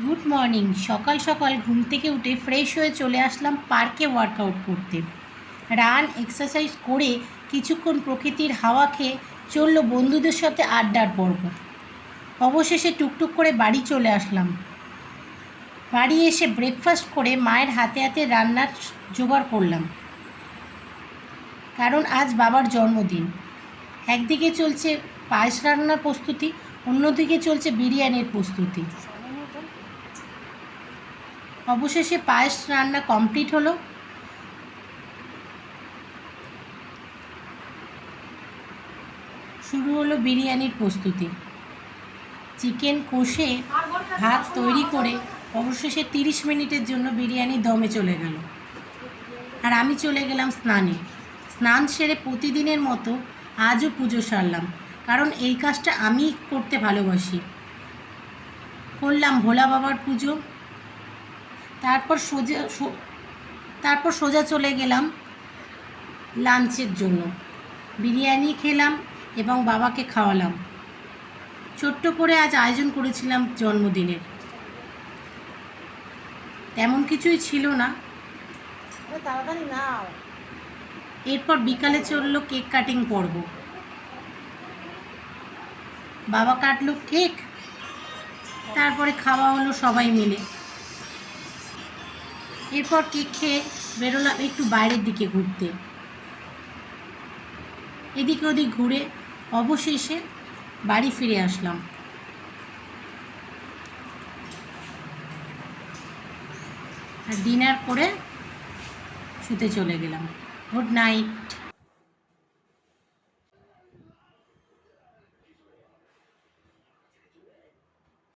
Good morning. সকাল সকাল ঘুম থেকে উঠে ফ্রেশ হয়ে চলে আসলাম পার্কে ওয়ার্কআউট করতে। রান এক্সারসাইজ করে কিছুক্ষণ প্রকৃতির হাওয়া খেয়ে চলল বন্ধুদের সাথে আড্ডার পর্ব। অবশেষে টুকটুক করে বাড়ি চলে আসলাম। বাড়ি এসে ব্রেকফাস্ট করে মায়ের হাতে হাতে রান্নার জোগাড় করলাম, কারণ আজ বাবার জন্মদিন। একদিকে চলছে পায়েস রান্নার প্রস্তুতি, অন্যদিকে চলছে বিরিয়ানির প্রস্তুতি। অবশেষে পায়েস রান্না কমপ্লিট হলো। শুরু হলো বিরিয়ানির প্রস্তুতি। চিকেন কষে ভাত তৈরি করে অবশেষে 30 মিনিটের জন্য বিরিয়ানি দমে চলে গেল। আর আমি চলে গেলাম স্নানে। স্নান সেরে প্রতিদিনের মতো আজও পুজো সারলাম, কারণ এই কাজটা আমি করতে ভালোবাসি। করলাম ভোলা বাবার পুজো। তারপর সোজা চলে গেলাম লাঞ্চের জন্য। বিরিয়ানি খেলাম এবং বাবাকে খাওয়ালাম। ছোট্ট করে আজ আয়োজন করেছিলাম জন্মদিনের। তেমন কিছুই ছিল না। এরপর বিকালে চললো কেক কাটিং পর্ব। বাবা কাটলো কেক, তারপরে খাওয়া হলো সবাই মিলে। এরপর কেক খেয়ে বেরোলাম একটু বাইরের দিকে ঘুরতে। এদিক ওদিক ঘুরে অবশেষে বাড়ি ফিরে আসলাম। আর ডিনার করে শুতে চলে গেলাম। Good night.